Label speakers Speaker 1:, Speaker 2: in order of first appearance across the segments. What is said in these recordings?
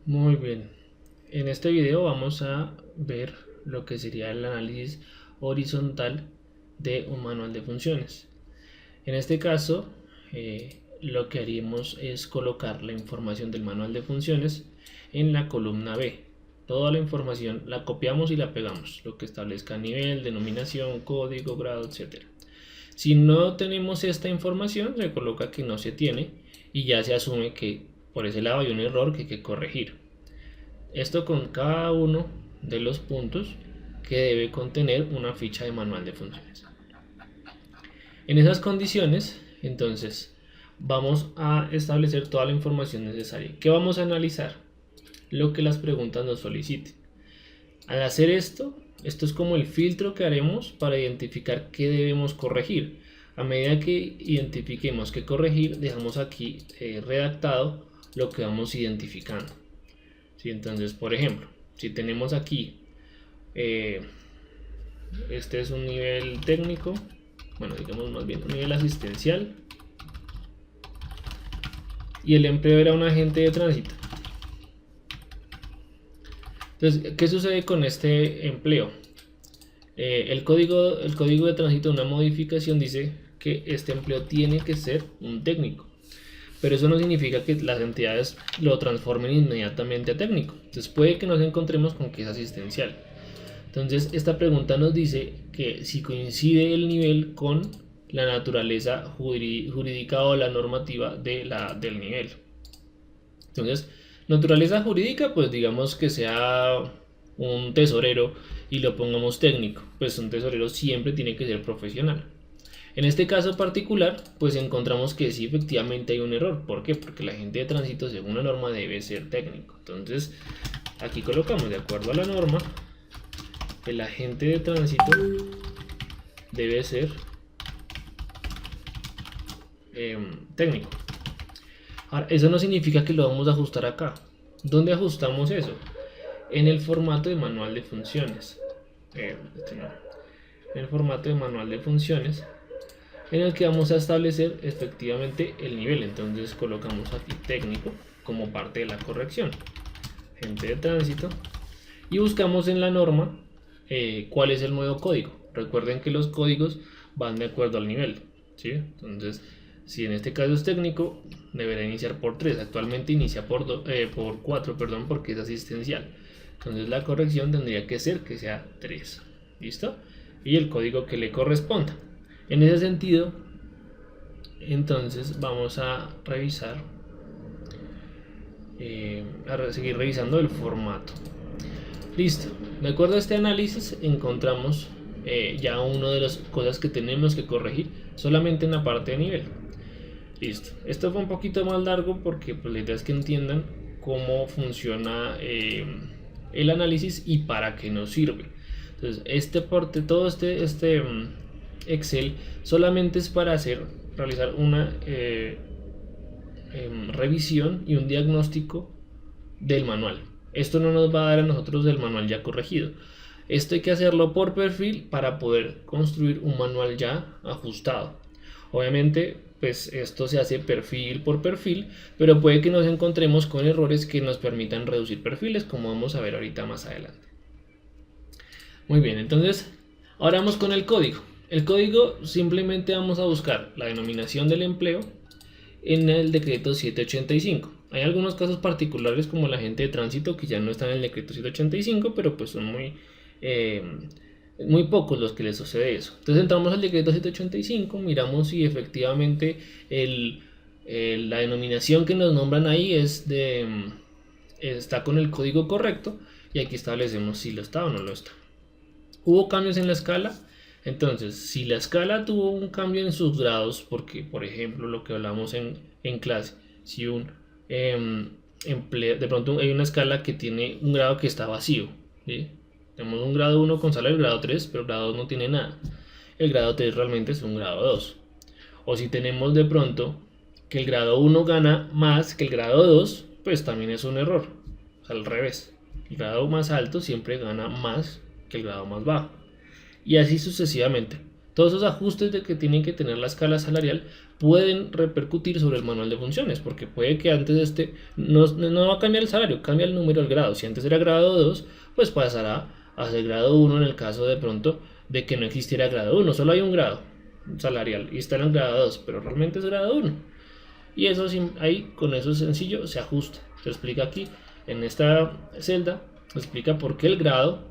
Speaker 1: Muy bien. En este video vamos a ver lo que sería el análisis horizontal de un manual de funciones. En este caso, lo que haríamos es colocar la información del manual de funciones en la columna B. Toda la información la copiamos y la pegamos, lo que establezca nivel, denominación, código, grado, etc. Si no tenemos esta información, se coloca que no se tiene y ya se asume que por ese lado hay un error que hay que corregir. Esto con cada uno de los puntos que debe contener una ficha de manual de funciones. En esas condiciones, entonces, vamos a establecer toda la información necesaria. ¿Qué vamos a analizar? Lo que las preguntas nos soliciten. Al hacer esto es como el filtro que haremos para identificar qué debemos corregir. A medida que identifiquemos qué corregir, dejamos aquí redactado lo que vamos identificando. ¿Sí? Entonces, por ejemplo, si tenemos aquí, este es un nivel técnico, bueno, digamos más bien un nivel asistencial, y el empleo era un agente de tránsito. Entonces, ¿qué sucede con este empleo? El código de tránsito de una modificación dice que este empleo tiene que ser un técnico, pero eso no significa que las entidades lo transformen inmediatamente a técnico. Entonces puede que nos encontremos con que es asistencial. Entonces esta pregunta nos dice que si coincide el nivel con la naturaleza jurídica o la normativa del nivel. Entonces, naturaleza jurídica, pues digamos que sea un tesorero y lo pongamos técnico, pues un tesorero siempre tiene que ser profesional. En este caso particular, pues encontramos que sí, efectivamente hay un error. ¿Por qué? Porque el agente de tránsito, según la norma, debe ser técnico. Entonces, aquí colocamos, de acuerdo a la norma, el agente de tránsito debe ser técnico. Ahora, eso no significa que lo vamos a ajustar acá. ¿Dónde ajustamos eso? En el formato de manual de funciones. En el formato de manual de funciones, en el que vamos a establecer efectivamente el nivel. Entonces colocamos aquí técnico como parte de la corrección, agente de tránsito, y buscamos en la norma cuál es el nuevo código. Recuerden que los códigos van de acuerdo al nivel, ¿sí? Entonces, si en este caso es técnico, deberá iniciar por 3. Actualmente inicia por 4, perdón, porque es asistencial. Entonces la corrección tendría que ser que sea 3. ¿Listo? Y el código que le corresponda. En ese sentido, entonces vamos a revisar, a seguir revisando el formato. Listo. De acuerdo a este análisis, encontramos ya una de las cosas que tenemos que corregir solamente en la parte de nivel. Listo. Esto fue un poquito más largo porque pues, la idea es que entiendan cómo funciona el análisis y para qué nos sirve. Entonces, todo este Excel solamente es para realizar una revisión y un diagnóstico del manual. Esto no nos va a dar a nosotros el manual ya corregido. Esto hay que hacerlo por perfil para poder construir un manual ya ajustado. Obviamente, pues esto se hace perfil por perfil, pero puede que nos encontremos con errores que nos permitan reducir perfiles, como vamos a ver ahorita más adelante. Muy bien, entonces ahora vamos con el código. El código simplemente vamos a buscar la denominación del empleo en el decreto 785. Hay algunos casos particulares como el agente de tránsito que ya no están en el decreto 785, pero pues son muy pocos los que les sucede eso. Entonces entramos al decreto 785, miramos si efectivamente la denominación que nos nombran ahí está con el código correcto, y aquí establecemos si lo está o no lo está. ¿Hubo cambios en la escala? Entonces, si la escala tuvo un cambio en sus grados, porque por ejemplo lo que hablamos en clase, si de pronto hay una escala que tiene un grado que está vacío, ¿sí? Tenemos un grado 1 con salario, el grado 3, pero el grado 2 no tiene nada. El grado 3 realmente es un grado 2. O si tenemos de pronto que el grado 1 gana más que el grado 2, pues también es un error. O sea, al revés. El grado más alto siempre gana más que el grado más bajo. Y así sucesivamente. Todos esos ajustes de que tienen que tener la escala salarial pueden repercutir sobre el manual de funciones, porque puede que antes no va a cambiar el salario, cambia el número del grado. Si antes era grado 2, pues pasará a ser grado 1 en el caso de pronto de que no existiera grado 1, solo hay un grado salarial y está en el grado 2, pero realmente es grado 1. Y eso ahí con eso es sencillo, se ajusta. Se explica aquí en esta celda, se explica por qué el grado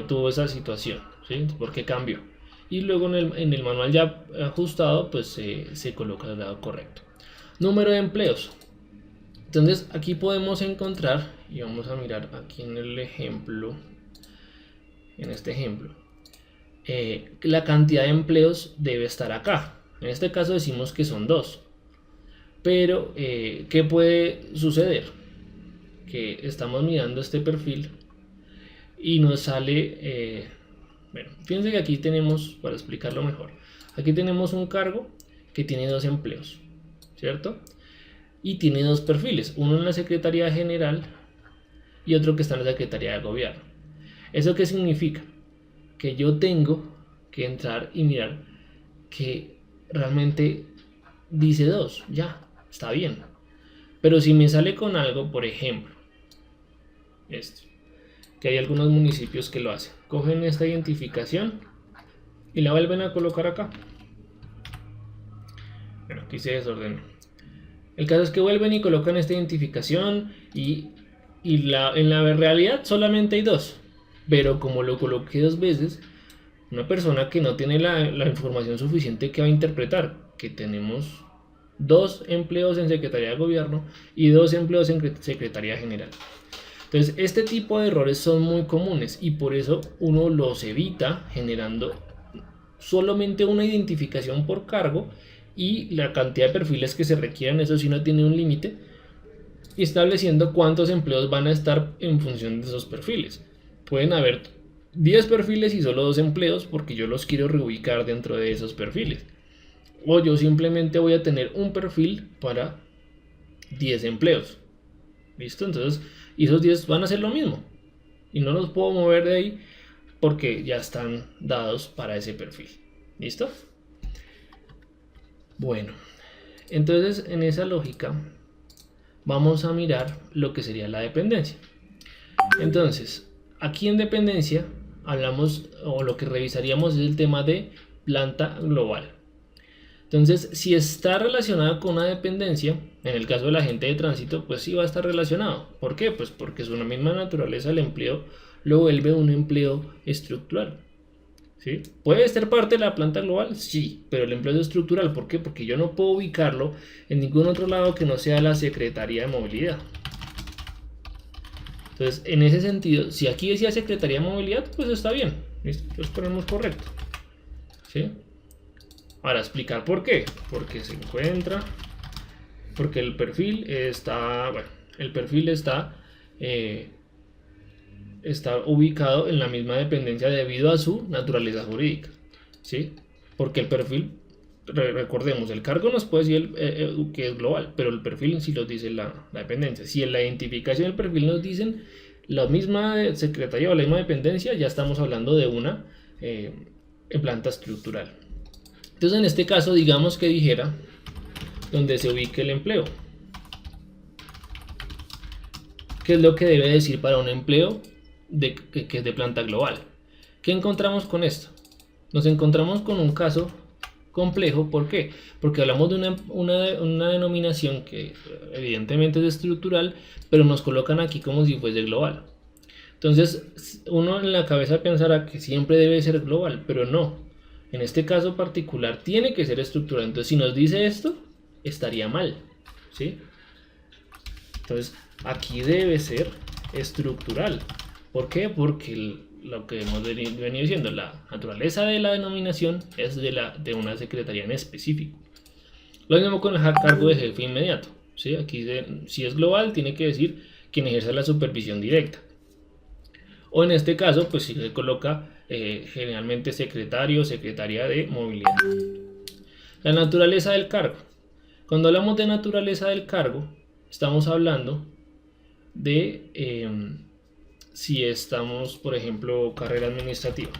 Speaker 1: tuvo esa situación, ¿sí? Por qué cambió. Y luego en el manual ya ajustado, pues se coloca el grado correcto. Número de empleos. Entonces aquí podemos encontrar, y vamos a mirar aquí en el ejemplo, en este ejemplo, la cantidad de empleos debe estar acá. En este caso decimos que son 2. Pero, ¿qué puede suceder? Que estamos mirando este perfil y nos sale, bueno, fíjense que aquí tenemos, para explicarlo mejor, aquí tenemos un cargo que tiene 2 empleos, ¿cierto? Y tiene 2 perfiles, uno en la Secretaría General y otro que está en la Secretaría de Gobierno. ¿Eso qué significa? Que yo tengo que entrar y mirar que realmente dice 2, ya, está bien. Pero si me sale con algo, por ejemplo, esto, que hay algunos municipios que lo hacen, cogen esta identificación y la vuelven a colocar acá. Bueno, aquí se desordenó. El caso es que vuelven y colocan esta identificación y en la realidad solamente hay 2. Pero como lo coloqué 2 veces, una persona que no tiene la información suficiente, que va a interpretar que tenemos 2 empleos en Secretaría de Gobierno y 2 empleos en Secretaría General. Entonces, este tipo de errores son muy comunes y por eso uno los evita generando solamente una identificación por cargo y la cantidad de perfiles que se requieran, eso sí no tiene un límite, y estableciendo cuántos empleos van a estar en función de esos perfiles. Pueden haber 10 perfiles y solo 2 empleos porque yo los quiero reubicar dentro de esos perfiles. O yo simplemente voy a tener un perfil para 10 empleos. ¿Listo? Entonces, y esos 10 van a hacer lo mismo. Y no los puedo mover de ahí porque ya están dados para ese perfil. ¿Listo? Bueno, entonces en esa lógica vamos a mirar lo que sería la dependencia. Entonces, aquí en dependencia hablamos, o lo que revisaríamos es el tema de planta global. Entonces, si está relacionado con una dependencia, en el caso del agente de tránsito, pues sí va a estar relacionado. ¿Por qué? Pues porque su misma naturaleza el empleo lo vuelve un empleo estructural. ¿Sí? ¿Puede ser parte de la planta global? Sí, pero el empleo es estructural. ¿Por qué? Porque yo no puedo ubicarlo en ningún otro lado que no sea la Secretaría de Movilidad. Entonces, en ese sentido, si aquí decía Secretaría de Movilidad, pues está bien. ¿Listo? Entonces ponemos correcto. ¿Sí? Ahora, explicar por qué. Porque se encuentra, porque el perfil está, bueno, el perfil está ubicado en la misma dependencia debido a su naturaleza jurídica, ¿sí? Porque el perfil, recordemos, el cargo nos puede decir que es global, pero el perfil sí lo dice la dependencia. Si en la identificación del perfil nos dicen la misma secretaría o la misma dependencia, ya estamos hablando de una planta estructural. Entonces, en este caso, digamos que dijera donde se ubique el empleo. ¿Qué es lo que debe decir para un empleo que es de planta global? ¿Qué encontramos con esto? Nos encontramos con un caso complejo. ¿Por qué? Porque hablamos de una denominación que evidentemente es estructural, pero nos colocan aquí como si fuese global. Entonces, uno en la cabeza pensará que siempre debe ser global, pero no. En este caso particular tiene que ser estructural. Entonces, si nos dice esto, estaría mal, ¿sí? Entonces, aquí debe ser estructural. ¿Por qué? Porque lo que hemos venido diciendo, la naturaleza de la denominación es de una secretaría en específico. Lo mismo con el cargo de jefe inmediato, ¿sí? Aquí si es global, tiene que decir quien ejerce la supervisión directa. O en este caso, pues si se coloca generalmente secretario o secretaria de movilidad. La naturaleza del cargo. Cuando hablamos de naturaleza del cargo, estamos hablando de si estamos, por ejemplo, carrera administrativa.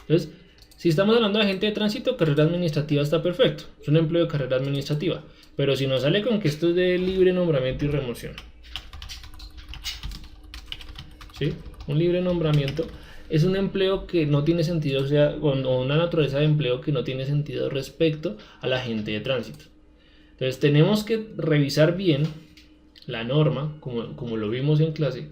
Speaker 1: Entonces, si estamos hablando de agente de tránsito, carrera administrativa está perfecto. Es un empleo de carrera administrativa. Pero si nos sale con que esto es de libre nombramiento y remoción, ¿sí? Un libre nombramiento es un empleo que no tiene sentido, o sea, o una naturaleza de empleo que no tiene sentido respecto al agente de tránsito. Entonces tenemos que revisar bien la norma, como lo vimos en clase,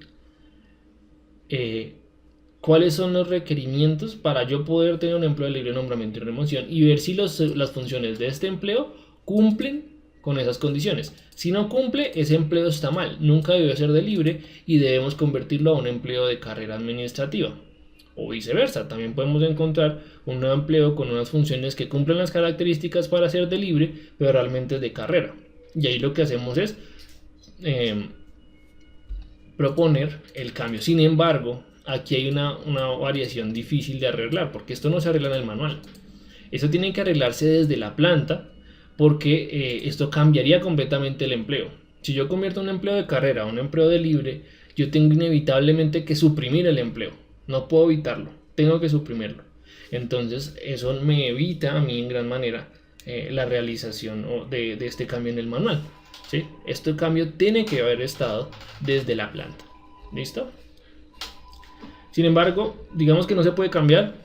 Speaker 1: cuáles son los requerimientos para yo poder tener un empleo de libre nombramiento y remoción y ver si las funciones de este empleo cumplen con esas condiciones. Si no cumple, ese empleo está mal, nunca debe ser de libre y debemos convertirlo a un empleo de carrera administrativa. O viceversa, también podemos encontrar un nuevo empleo con unas funciones que cumplen las características para ser de libre, pero realmente es de carrera. Y ahí lo que hacemos es proponer el cambio. Sin embargo, aquí hay una variación difícil de arreglar, porque esto no se arregla en el manual. Esto tiene que arreglarse desde la planta, porque esto cambiaría completamente el empleo. Si yo convierto un empleo de carrera a un empleo de libre, yo tengo inevitablemente que suprimir el empleo. No puedo evitarlo, tengo que suprimirlo. Entonces eso me evita a mí en gran manera la realización de este cambio en el manual, ¿sí? Este cambio tiene que haber estado desde la planta. ¿Listo? Sin embargo, digamos que no se puede cambiar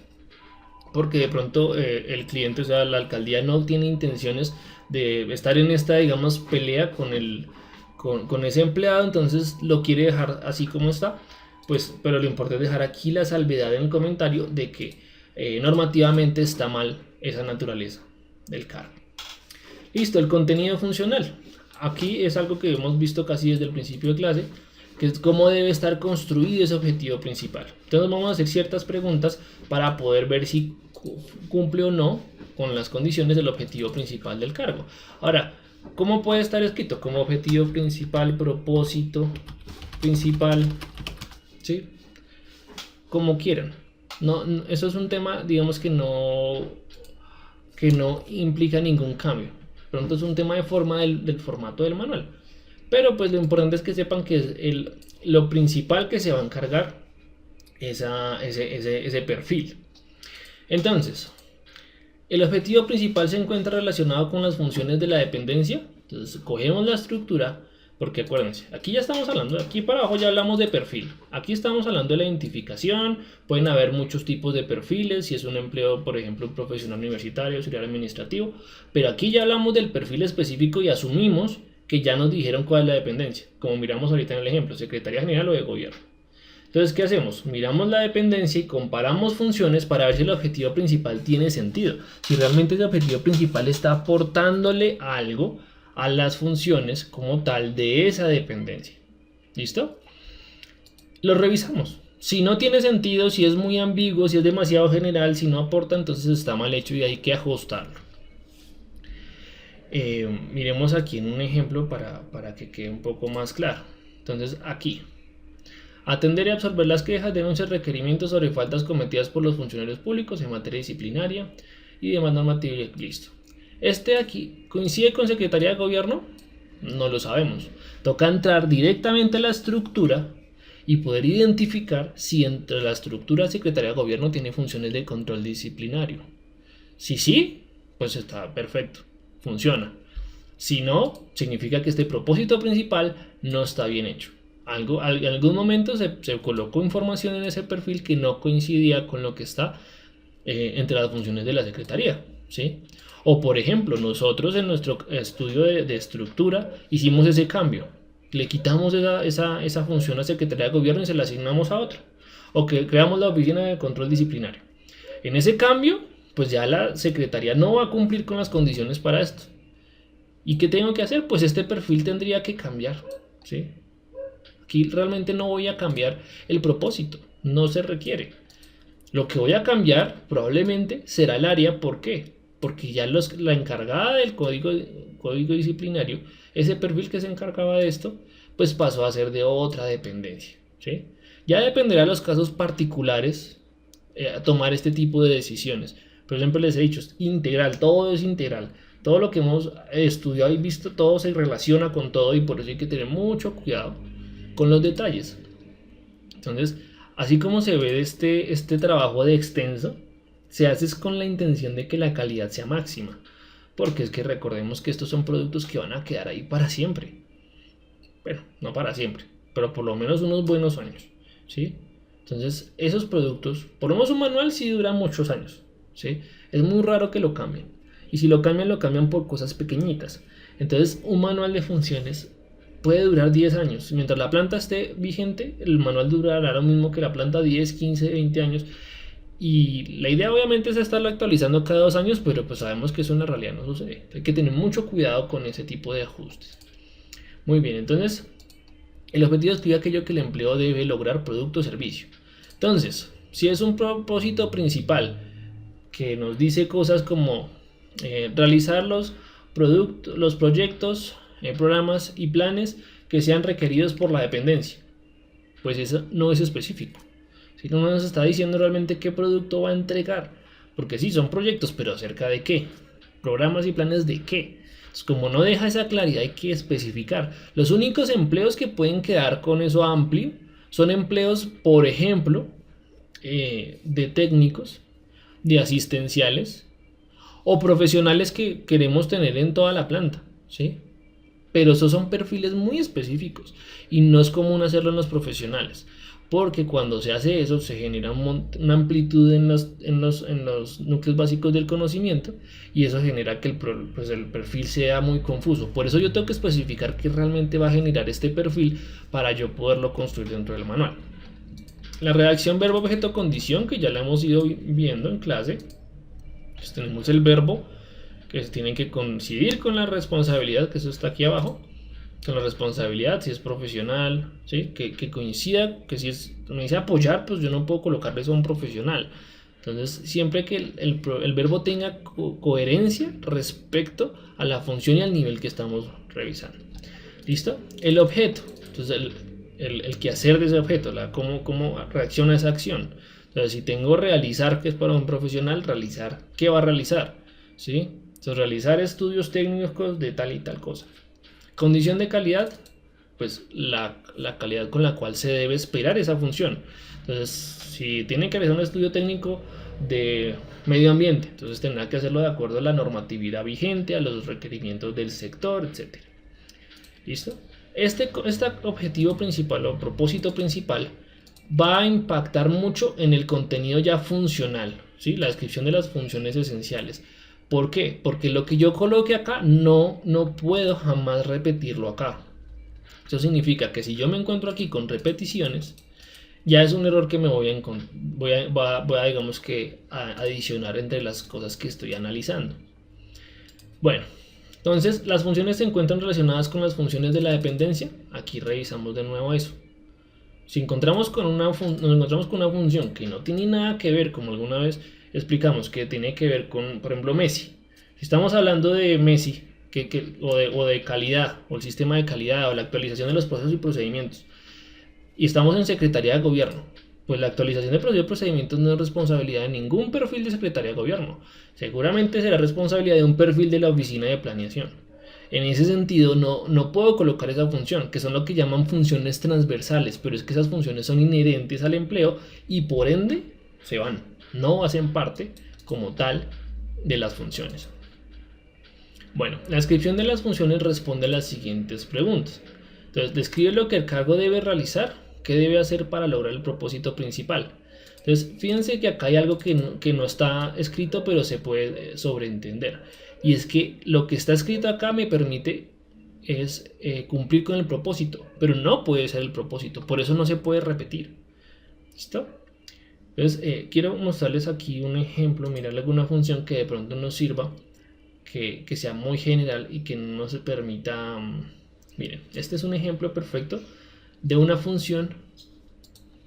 Speaker 1: porque de pronto el cliente, o sea, la alcaldía no tiene intenciones de estar en esta, digamos, pelea con ese empleado, entonces lo quiere dejar así como está. Pues, pero lo importante es dejar aquí la salvedad en el comentario de que normativamente está mal esa naturaleza del cargo. Listo, el contenido funcional. Aquí es algo que hemos visto casi desde el principio de clase, que es cómo debe estar construido ese objetivo principal. Entonces vamos a hacer ciertas preguntas para poder ver si cumple o no con las condiciones del objetivo principal del cargo. Ahora, ¿cómo puede estar escrito? Como objetivo principal, propósito principal, ¿sí? Como quieran. Eso es un tema, digamos, que no implica ningún cambio. Pronto es un tema de forma del formato del manual. Pero pues lo importante es que sepan que es lo principal que se va a encargar ese perfil. Entonces, el objetivo principal se encuentra relacionado con las funciones de la dependencia. Entonces, cogemos la estructura. Porque acuérdense, aquí ya estamos hablando, aquí para abajo ya hablamos de perfil. Aquí estamos hablando de la identificación. Pueden haber muchos tipos de perfiles. Si es un empleo, por ejemplo, un profesional universitario, auxiliar administrativo. Pero aquí ya hablamos del perfil específico y asumimos que ya nos dijeron cuál es la dependencia. Como miramos ahorita en el ejemplo, Secretaría General o de Gobierno. Entonces, ¿qué hacemos? Miramos la dependencia y comparamos funciones para ver si el objetivo principal tiene sentido. Si realmente el objetivo principal está aportándole algo a las funciones como tal de esa dependencia. ¿Listo? Lo revisamos. Si no tiene sentido, si es muy ambiguo, si es demasiado general, si no aporta, entonces está mal hecho y hay que ajustarlo. Miremos aquí en un ejemplo para que quede un poco más claro. Entonces aquí, atender y absorber las quejas, denuncias, requerimientos sobre faltas cometidas por los funcionarios públicos en materia disciplinaria y demás normativa. Listo. Este aquí, ¿coincide con Secretaría de Gobierno? No lo sabemos. Toca entrar directamente a la estructura y poder identificar si entre la estructura de Secretaría de Gobierno tiene funciones de control disciplinario. Si sí, pues está perfecto, funciona. Si no, significa que este propósito principal no está bien hecho. En algún momento se colocó información en ese perfil que no coincidía con lo que está entre las funciones de la Secretaría, ¿sí? O por ejemplo, nosotros en nuestro estudio de estructura hicimos ese cambio. Le quitamos esa función a Secretaría de Gobierno y se la asignamos a otra. O que creamos la Oficina de Control Disciplinario. En ese cambio, pues ya la Secretaría no va a cumplir con las condiciones para esto. ¿Y qué tengo que hacer? Pues este perfil tendría que cambiar, ¿sí? Aquí realmente no voy a cambiar el propósito. No se requiere. Lo que voy a cambiar probablemente será el área. ¿Por qué? Porque ya la encargada del código disciplinario, ese perfil que se encargaba de esto, pues pasó a ser de otra dependencia, ¿sí? Ya dependerá de los casos particulares tomar este tipo de decisiones. Por ejemplo, les he dicho, es integral, todo es integral. Todo lo que hemos estudiado y visto, todo se relaciona con todo y por eso hay que tener mucho cuidado con los detalles. Entonces, así como se ve este trabajo de extenso, se hace es con la intención de que la calidad sea máxima, porque es que recordemos que estos son productos que van a quedar ahí para siempre. Bueno, no para siempre, pero por lo menos unos buenos años, ¿sí? Entonces, esos productos, por lo menos un manual sí dura muchos años, ¿sí? Es muy raro que lo cambien. Y si lo cambian por cosas pequeñitas. Entonces, un manual de funciones puede durar 10 años. Mientras la planta esté vigente, el manual durará lo mismo que la planta 10, 15, 20 años. Y la idea obviamente es estarlo actualizando cada 2 años, pero pues sabemos que eso en la realidad no sucede. Hay que tener mucho cuidado con ese tipo de ajustes. Muy bien, entonces el objetivo es aquello que el empleo debe lograr producto o servicio. Entonces, si es un propósito principal que nos dice cosas como realizar los proyectos, programas y planes que sean requeridos por la dependencia, pues eso no es específico. Si no nos está diciendo realmente qué producto va a entregar, porque sí, son proyectos, pero acerca de qué, programas y planes de qué. Entonces, como no deja esa claridad, hay que especificar. Los únicos empleos que pueden quedar con eso amplio son empleos, por ejemplo, de técnicos, de asistenciales o profesionales que queremos tener en toda la planta, ¿sí? Pero esos son perfiles muy específicos y no es común hacerlo en los profesionales, porque cuando se hace eso se genera una amplitud en los núcleos básicos del conocimiento y eso genera que el perfil sea muy confuso. Por eso yo tengo que especificar qué realmente va a generar este perfil para yo poderlo construir dentro del manual. La redacción verbo objeto condición, que ya la hemos ido viendo en clase. Pues tenemos el verbo que tiene que coincidir con la responsabilidad, que eso está aquí abajo, con la responsabilidad, si es profesional, ¿sí? que coincida, que si me dice apoyar, pues yo no puedo colocarle eso a un profesional. Entonces, siempre que el verbo tenga coherencia respecto a la función y al nivel que estamos revisando. ¿Listo? El objeto, entonces el quehacer de ese objeto, cómo reacciona a esa acción. Entonces, si tengo realizar, que es para un profesional, realizar, ¿qué va a realizar? ¿Sí? Entonces, realizar estudios técnicos de tal y tal cosa. Condición de calidad, pues la calidad con la cual se debe esperar esa función. Entonces, si tiene que realizar un estudio técnico de medio ambiente, entonces tendrá que hacerlo de acuerdo a la normatividad vigente, a los requerimientos del sector, etc. ¿Listo? Este objetivo principal o propósito principal va a impactar mucho en el contenido ya funcional, ¿sí? La descripción de las funciones esenciales. ¿Por qué? Porque lo que yo coloque acá no puedo jamás repetirlo acá. Eso significa que si yo me encuentro aquí con repeticiones, ya es un error que me voy a digamos que adicionar entre las cosas que estoy analizando. Bueno, entonces las funciones se encuentran relacionadas con las funciones de la dependencia. Aquí revisamos de nuevo eso. Si nos encontramos con una función que no tiene nada que ver, como alguna vez explicamos, que tiene que ver con, por ejemplo, Messi. Si estamos hablando de Messi o de calidad, o el sistema de calidad, o la actualización de los procesos y procedimientos, y estamos en Secretaría de Gobierno, pues la actualización de procesos y procedimientos no es responsabilidad de ningún perfil de Secretaría de Gobierno. Seguramente será responsabilidad de un perfil de la Oficina de Planeación. En ese sentido, no puedo colocar esa función, que son lo que llaman funciones transversales, pero es que esas funciones son inherentes al empleo y por ende se van, no hacen parte como tal de las funciones. Bueno, la descripción de las funciones responde a las siguientes preguntas. Entonces, describe lo que el cargo debe realizar, qué debe hacer para lograr el propósito principal. Entonces, fíjense que acá hay algo que no está escrito, pero se puede sobreentender. Y es que lo que está escrito acá me permite cumplir con el propósito, pero no puede ser el propósito, por eso no se puede repetir. ¿Listo? Entonces, quiero mostrarles aquí un ejemplo, mirar alguna función que de pronto nos sirva, que sea muy general y que no se permita... miren, este es un ejemplo perfecto de una función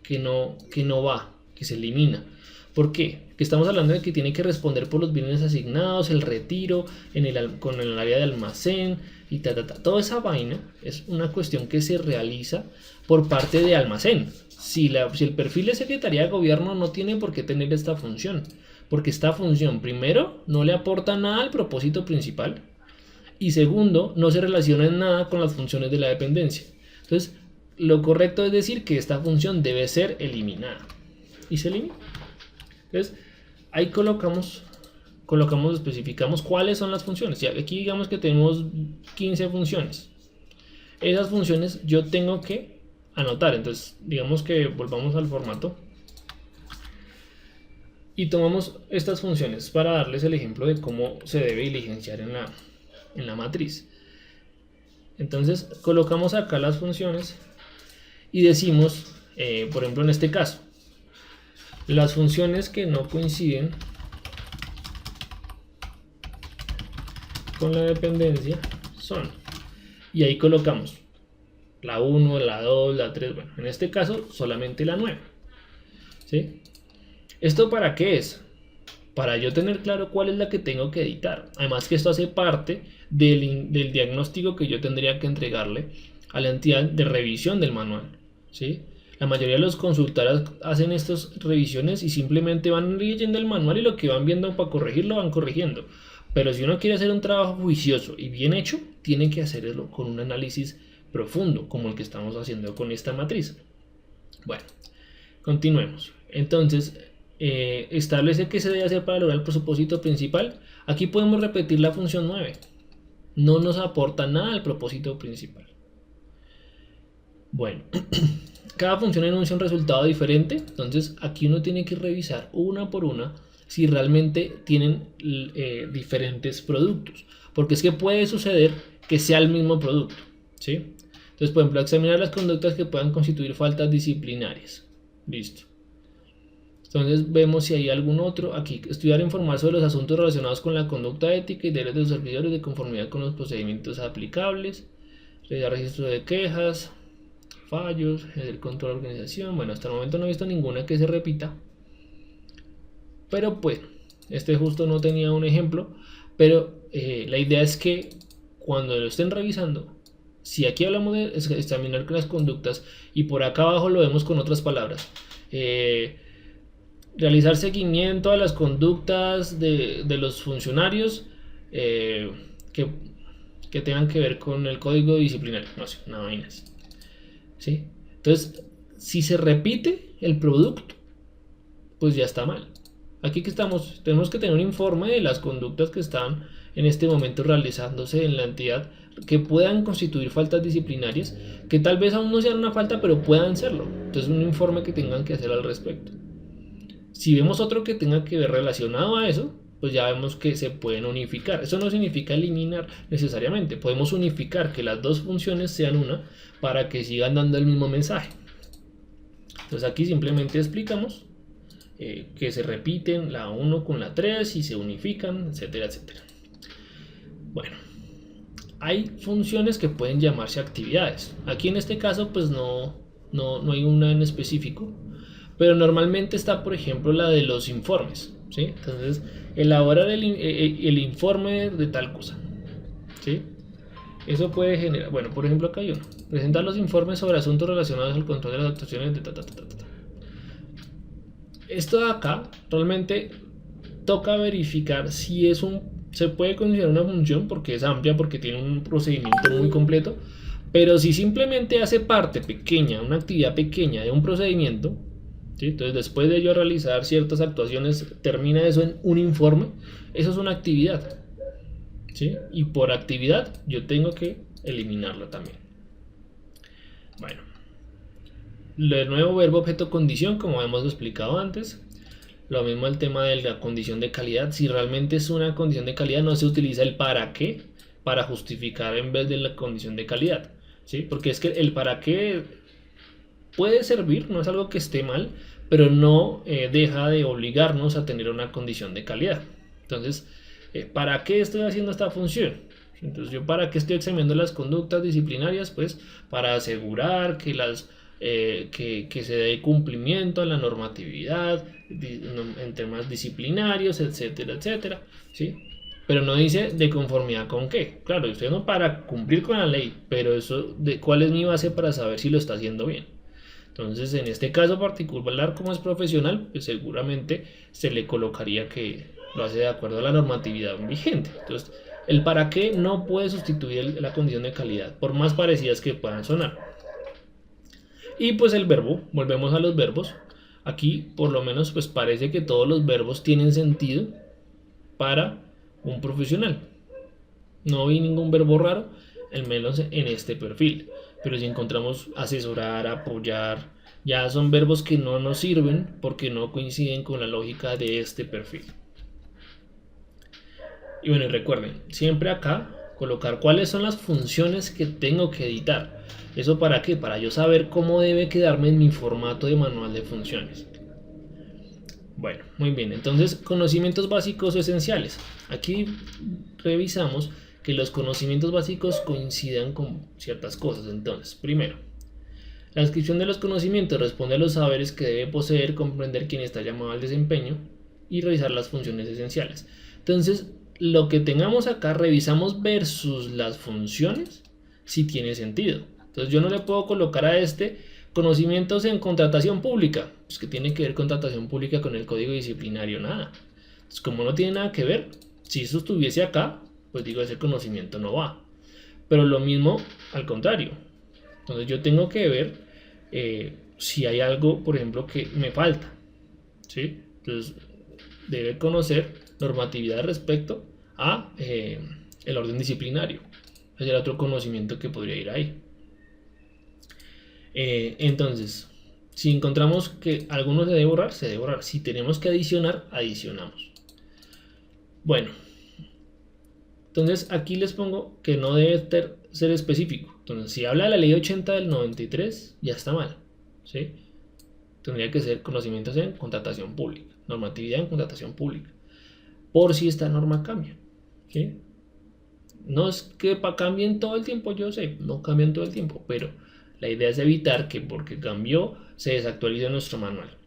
Speaker 1: que no va, que se elimina. ¿Por qué? Que estamos hablando de que tiene que responder por los bienes asignados, el retiro, con el área de almacén y Toda esa vaina es una cuestión que se realiza por parte de almacén. Si el perfil de Secretaría de Gobierno no tiene por qué tener esta función, porque esta función, primero, no le aporta nada al propósito principal y segundo, no se relaciona en nada con las funciones de la dependencia. Entonces, lo correcto es decir que esta función debe ser eliminada. Y se elimina. Entonces, Ahí especificamos cuáles son las funciones. Y aquí digamos que tenemos 15 funciones. Esas funciones yo tengo que anotar. Entonces digamos que volvamos al formato y tomamos estas funciones para darles el ejemplo de cómo se debe diligenciar en la matriz. Entonces colocamos acá las funciones y decimos, por ejemplo en este caso, las funciones que no coinciden con la dependencia son, y ahí colocamos la 1, la 2, la 3, bueno, en este caso solamente la 9, ¿sí? ¿Esto para qué es? Para yo tener claro cuál es la que tengo que editar. Además que esto hace parte del diagnóstico que yo tendría que entregarle a la entidad de revisión del manual, ¿sí? La mayoría de los consultores hacen estas revisiones y simplemente van leyendo el manual y lo que van viendo para corregirlo van corrigiendo. Pero si uno quiere hacer un trabajo juicioso y bien hecho, tiene que hacerlo con un análisis profundo, como el que estamos haciendo con esta matriz. Bueno, continuemos. Entonces, establece qué se debe hacer para lograr el propósito principal. Aquí podemos repetir la función 9. No nos aporta nada al propósito principal. Bueno, cada función enuncia un resultado diferente. Entonces aquí uno tiene que revisar una por una si realmente tienen diferentes productos. Porque es que puede suceder que sea el mismo producto, ¿sí? Entonces, por ejemplo, examinar las conductas que puedan constituir faltas disciplinarias. Listo. Entonces vemos si hay algún otro. Aquí, estudiar e informar sobre los asuntos relacionados con la conducta ética y derechos de los servidores de conformidad con los procedimientos aplicables. Realizar registro de quejas, fallos, el control de organización. Bueno, hasta el momento no he visto ninguna que se repita. Pero pues, este justo no tenía un ejemplo. Pero la idea es que cuando lo estén revisando, si aquí hablamos de examinar las conductas y por acá abajo lo vemos con otras palabras. Realizar seguimiento a las conductas de los funcionarios que tengan que ver con el código disciplinario. No sé, una vaina así. ¿Sí? Entonces, si se repite el producto, pues ya está mal. Aquí que estamos, tenemos que tener un informe de las conductas que están en este momento realizándose en la entidad que puedan constituir faltas disciplinarias, que tal vez aún no sean una falta, pero puedan serlo. Entonces, un informe que tengan que hacer al respecto. Si vemos otro que tenga que ver relacionado a eso, pues ya vemos que se pueden unificar. Eso no significa eliminar necesariamente. Podemos unificar que las dos funciones sean una para que sigan dando el mismo mensaje. Entonces aquí simplemente explicamos que se repiten la 1 con la 3 y se unifican, etcétera, etcétera. Bueno, hay funciones que pueden llamarse actividades. Aquí en este caso pues no hay una en específico. Pero normalmente está, por ejemplo, la de los informes, ¿sí? Entonces, elaborar el informe de tal cosa, ¿sí? Eso puede generar, bueno, por ejemplo, acá hay uno. Presentar los informes sobre asuntos relacionados al control de las actuaciones de Esto de acá, realmente toca verificar si se puede considerar una función porque es amplia, porque tiene un procedimiento muy completo, pero si simplemente hace parte pequeña, una actividad pequeña de un procedimiento, ¿sí? Entonces después de yo realizar ciertas actuaciones termina eso en un informe, eso es una actividad, ¿sí? Y por actividad yo tengo que eliminarlo también. Bueno, el nuevo verbo objeto condición, como hemos explicado antes. Lo mismo el tema de la condición de calidad. Si realmente es una condición de calidad, no se utiliza el para qué para justificar en vez de la condición de calidad, ¿sí? Porque es que el para qué puede servir, no es algo que esté mal, pero no deja de obligarnos a tener una condición de calidad. Entonces, ¿para qué estoy haciendo esta función? Entonces, ¿yo para qué estoy examinando las conductas disciplinarias? Pues para asegurar que que se dé cumplimiento a la normatividad en temas disciplinarios, etcétera, etcétera, ¿sí? Pero no dice de conformidad con qué. Claro, estoy haciendo para cumplir con la ley, pero eso, ¿cuál es mi base para saber si lo está haciendo bien? Entonces, en este caso particular, como es profesional, pues seguramente se le colocaría que lo hace de acuerdo a la normatividad vigente. Entonces, el para qué no puede sustituir la condición de calidad, por más parecidas que puedan sonar. Y pues el verbo, volvemos a los verbos. Aquí por lo menos pues parece que todos los verbos tienen sentido para un profesional. No vi ningún verbo raro, al menos en este perfil. Pero si encontramos asesorar, apoyar, ya son verbos que no nos sirven porque no coinciden con la lógica de este perfil. Y bueno, y recuerden, siempre acá colocar cuáles son las funciones que tengo que editar. ¿Eso para qué? Para yo saber cómo debe quedarme en mi formato de manual de funciones. Bueno, muy bien, entonces conocimientos básicos o esenciales. Aquí revisamos que los conocimientos básicos coincidan con ciertas cosas. Entonces, primero, la descripción de los conocimientos responde a los saberes que debe poseer, comprender quien está llamado al desempeño y revisar las funciones esenciales. Entonces, lo que tengamos acá revisamos versus las funciones si tiene sentido. Entonces yo no le puedo colocar a este conocimientos en contratación pública, pues que tiene que ver contratación pública con el código disciplinario, nada. Entonces como no tiene nada que ver, si eso estuviese acá, pues digo ese conocimiento no va. Pero lo mismo al contrario. Entonces yo tengo que ver si hay algo, por ejemplo, que me falta, ¿sí? Entonces debe conocer normatividad respecto a el orden disciplinario. Ese era otro conocimiento que podría ir ahí. Entonces, si encontramos que alguno se debe borrar, se debe borrar. Si tenemos que adicionar, adicionamos. Bueno, entonces aquí les pongo que no debe ser específico. Entonces, si habla de la ley 80 del 93, ya está mal, ¿sí? Tendría que ser conocimientos en contratación pública, normatividad en contratación pública, por si esta norma cambia, ¿sí? No es que cambien todo el tiempo, yo sé, no cambian todo el tiempo, pero la idea es evitar que porque cambió se desactualice nuestro manual,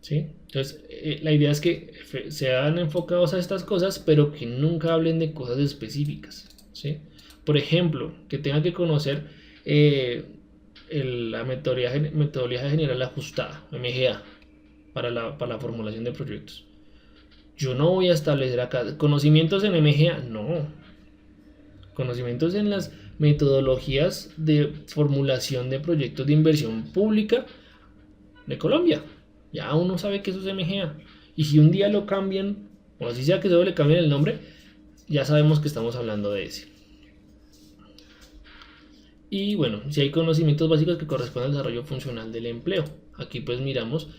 Speaker 1: ¿sí? Entonces, la idea es que sean enfocados a estas cosas, pero que nunca hablen de cosas específicas, ¿sí? Por ejemplo, que tengan que conocer la metodología general ajustada, MGA, para la formulación de proyectos. Yo no voy a establecer acá conocimientos en MGA, no. Conocimientos en las metodologías de formulación de proyectos de inversión pública de Colombia. Ya uno sabe que eso es MGA. Y si un día lo cambian, o así sea que solo le cambien el nombre, ya sabemos que estamos hablando de ese. Y bueno, si hay conocimientos básicos que corresponden al desarrollo funcional del empleo. Aquí pues miramos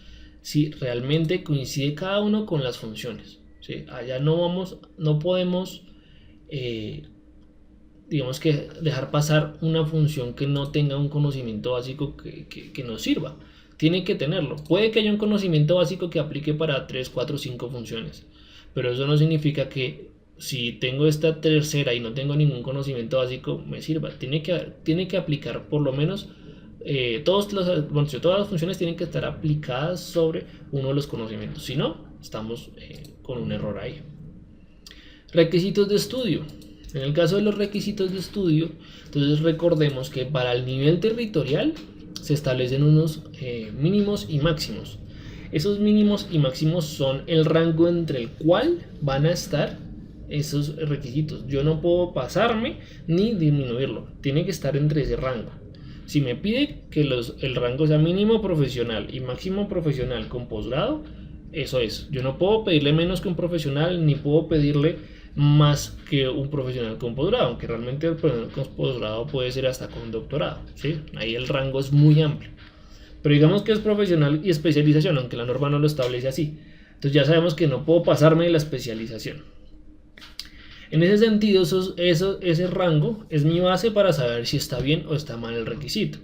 Speaker 1: si realmente coincide cada uno con las funciones, ¿sí? Allá no podemos digamos que dejar pasar una función que no tenga un conocimiento básico que nos sirva. Tiene que tenerlo. Puede que haya un conocimiento básico que aplique para 3, 4, 5 funciones, pero eso no significa que si tengo esta tercera y no tengo ningún conocimiento básico me sirva. Tiene que aplicar por lo menos todas las funciones tienen que estar aplicadas sobre uno de los conocimientos. Si no, estamos con un error ahí. Requisitos de estudio. En el caso de los requisitos de estudio, entonces recordemos que para el nivel territorial se establecen unos mínimos y máximos. Esos mínimos y máximos son el rango entre el cual van a estar esos requisitos. Yo no puedo pasarme ni disminuirlo. Tiene que estar entre ese rango. Si me pide que el rango sea mínimo profesional y máximo profesional con posgrado, eso es. Yo no puedo pedirle menos que un profesional ni puedo pedirle más que un profesional con posgrado, aunque realmente el profesional con posgrado puede ser hasta con doctorado, ¿sí? Ahí el rango es muy amplio. Pero digamos que es profesional y especialización, aunque la norma no lo establece así. Entonces ya sabemos que no puedo pasarme de la especialización. En ese sentido, ese rango es mi base para saber si está bien o está mal el requisito.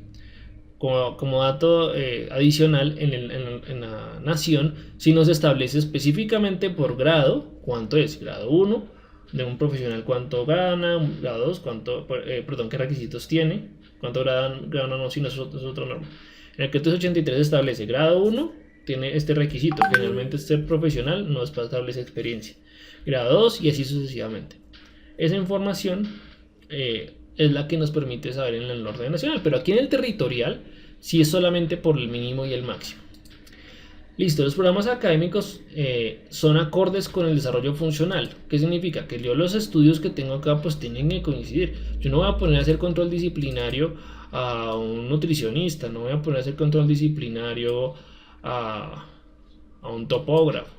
Speaker 1: Como dato adicional, en la nación, si nos establece específicamente por grado, cuánto es, grado 1, de un profesional cuánto gana, grado 2, qué requisitos tiene, cuánto gana, no, si no es otra norma. En el decreto 83 establece grado 1, tiene este requisito, generalmente es ser profesional, no establece experiencia. Grado 2 y así sucesivamente. Esa información es la que nos permite saber en el orden nacional, pero aquí en el territorial sí es solamente por el mínimo y el máximo. Listo, los programas académicos son acordes con el desarrollo funcional. ¿Qué significa? Que yo los estudios que tengo acá pues tienen que coincidir. Yo no voy a poner a hacer control disciplinario a un nutricionista, no voy a poner a hacer control disciplinario a, a un topógrafo.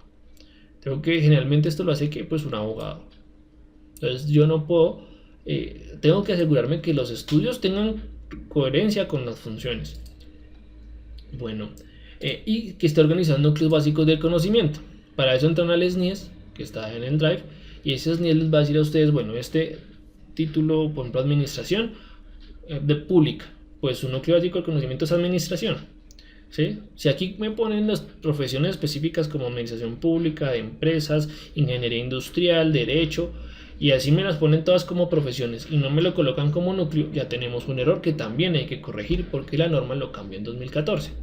Speaker 1: Tengo que, generalmente esto lo hace que pues un abogado. Entonces yo no puedo, tengo que asegurarme que los estudios tengan coherencia con las funciones. Bueno, y que esté organizado en núcleos básicos del conocimiento. Para eso entran al SNIES, que está en el Drive, y ese SNIES les va a decir a ustedes, bueno, este título, por ejemplo, administración de pública, pues su núcleo básico del conocimiento es administración. ¿Sí? Si aquí me ponen las profesiones específicas como administración pública, de empresas, ingeniería industrial, derecho, y así me las ponen todas como profesiones y no me lo colocan como núcleo, ya tenemos un error que también hay que corregir porque la norma lo cambió en 2014.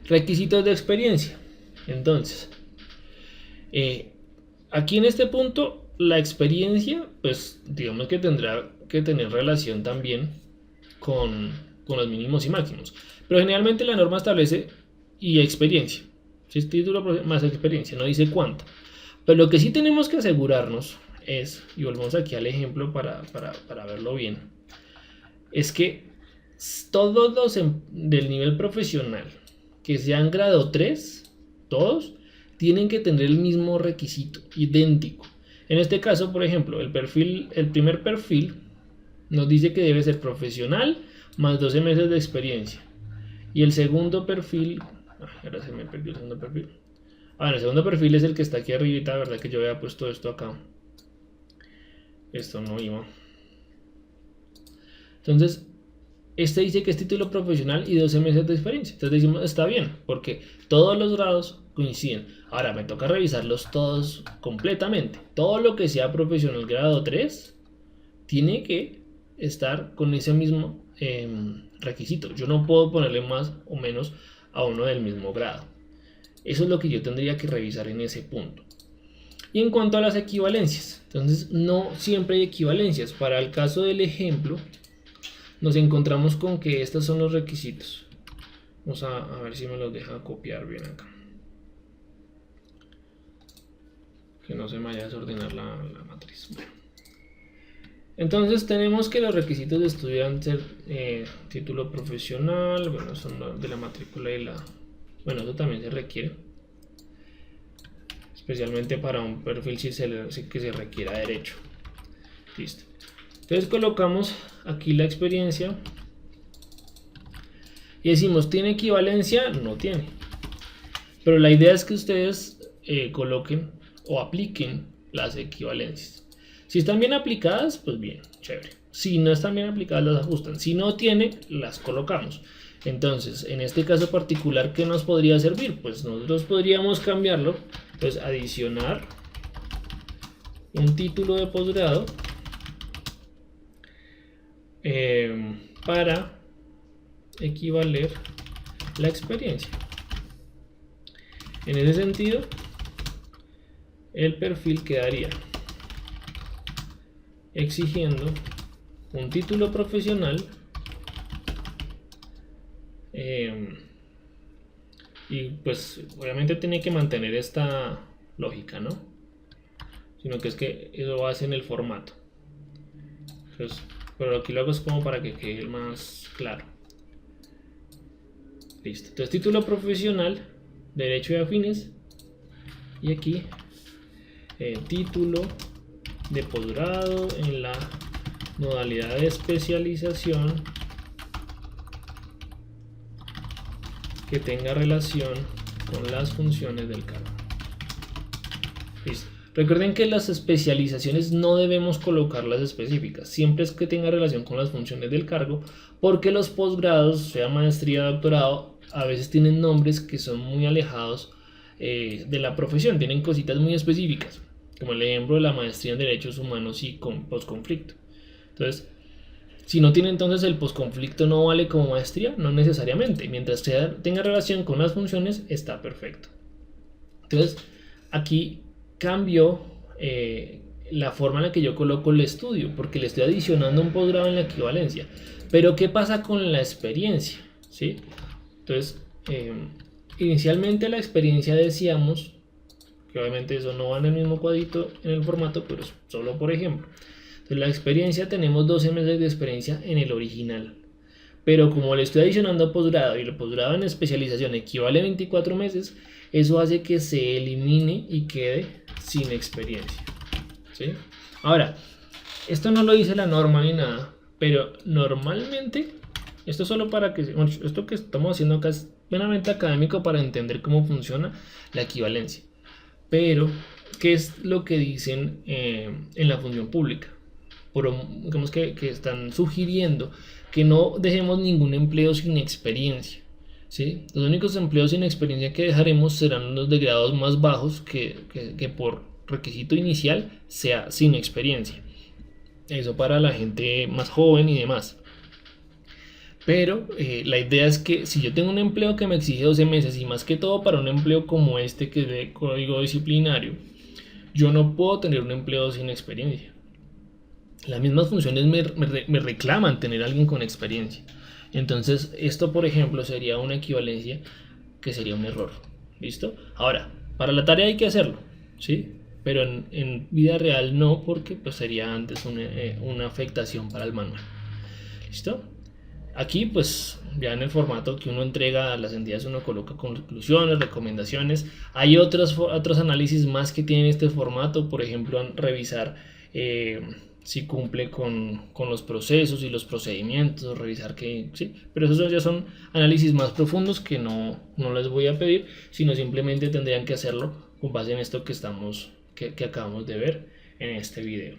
Speaker 1: Requisitos de experiencia. Entonces, aquí en este punto, la experiencia, pues digamos que tendrá que tener relación también con los mínimos y máximos. Pero generalmente la norma establece y experiencia. Si es título más experiencia, no dice cuánto. Pero lo que sí tenemos que asegurarnos es, y volvemos aquí al ejemplo para verlo bien, es que todos los del nivel profesional que sean grado 3, todos tienen que tener el mismo requisito, idéntico. En este caso, por ejemplo, el primer perfil nos dice que debe ser profesional más 12 meses de experiencia. Y el segundo perfil, ahora se me perdió el segundo perfil. El segundo perfil es el que está aquí arribita, verdad que yo había puesto esto acá. Esto no iba. Entonces, este dice que es título profesional y 12 meses de experiencia. Entonces decimos, está bien, porque todos los grados coinciden. Ahora me toca revisarlos todos completamente. Todo lo que sea profesional grado 3 tiene que estar con ese mismo requisito. Yo no puedo ponerle más o menos a uno del mismo grado. Eso es lo que yo tendría que revisar en ese punto. Y en cuanto a las equivalencias, entonces no siempre hay equivalencias. Para el caso del ejemplo, nos encontramos con que estos son los requisitos. Vamos a ver si me los deja copiar bien acá. Que no se me vaya a desordenar la matriz. Bueno. Entonces tenemos que los requisitos de estudiante, título profesional, bueno, son de la matrícula y bueno, eso también se requiere, especialmente para un perfil que se requiera derecho. Listo. Entonces colocamos aquí la experiencia y decimos, ¿tiene equivalencia? No tiene. Pero la idea es que ustedes coloquen o apliquen las equivalencias. Si están bien aplicadas, pues bien, chévere. Si no están bien aplicadas, las ajustan. Si no tiene, las colocamos. Entonces, en este caso particular, ¿qué nos podría servir? Pues nosotros podríamos cambiarlo. Pues adicionar un título de posgrado para equivaler la experiencia. En ese sentido, el perfil quedaría exigiendo un título profesional y pues obviamente tiene que mantener esta lógica, ¿no? Sino que es que eso va a ser en el formato. Entonces, pero aquí lo hago es como para que quede más claro. Listo. Entonces, título profesional, derecho y afines, y aquí título de posgrado en la modalidad de especialización que tenga relación con las funciones del cargo. Listo. Recuerden que las especializaciones no debemos colocarlas específicas, siempre es que tenga relación con las funciones del cargo, porque los posgrados, sea maestría, doctorado, a veces tienen nombres que son muy alejados de la profesión, tienen cositas muy específicas, como el ejemplo de la maestría en Derechos Humanos y posconflicto. Entonces, si no tiene entonces el posconflicto no vale como maestría, no necesariamente. Mientras tenga relación con las funciones, está perfecto. Entonces, aquí cambio la forma en la que yo coloco el estudio, porque le estoy adicionando un posgrado en la equivalencia. Pero, ¿qué pasa con la experiencia? ¿Sí? Entonces, inicialmente la experiencia decíamos que obviamente eso no va en el mismo cuadrito en el formato, pero solo por ejemplo. Entonces, la experiencia tenemos 12 meses de experiencia en el original. Pero como le estoy adicionando a posgrado y el posgrado en especialización equivale a 24 meses, eso hace que se elimine y quede sin experiencia, ¿sí? Ahora, esto no lo dice la norma ni nada, pero normalmente, esto solo para que, esto que estamos haciendo acá es meramente académico para entender cómo funciona la equivalencia. Pero, ¿qué es lo que dicen en la función pública? Digamos que están sugiriendo que no dejemos ningún empleo sin experiencia, ¿sí? Los únicos empleos sin experiencia que dejaremos serán los de grados más bajos que por requisito inicial sea sin experiencia. Eso para la gente más joven y demás. Pero la idea es que si yo tengo un empleo que me exige 12 meses y más que todo para un empleo como este que es de código disciplinario, yo no puedo tener un empleo sin experiencia. Las mismas funciones me reclaman tener a alguien con experiencia. Entonces esto por ejemplo sería una equivalencia que sería un error. ¿Listo? Ahora, para la tarea hay que hacerlo, ¿sí? Pero en vida real no, porque pues sería antes una afectación para el manual. ¿Listo? Aquí pues ya en el formato que uno entrega a las entidades uno coloca conclusiones, recomendaciones. Hay otros análisis más que tienen este formato, por ejemplo revisar si cumple con los procesos y los procedimientos, revisar que sí, pero esos ya son análisis más profundos que no les voy a pedir, sino simplemente tendrían que hacerlo con base en esto que acabamos de ver en este video.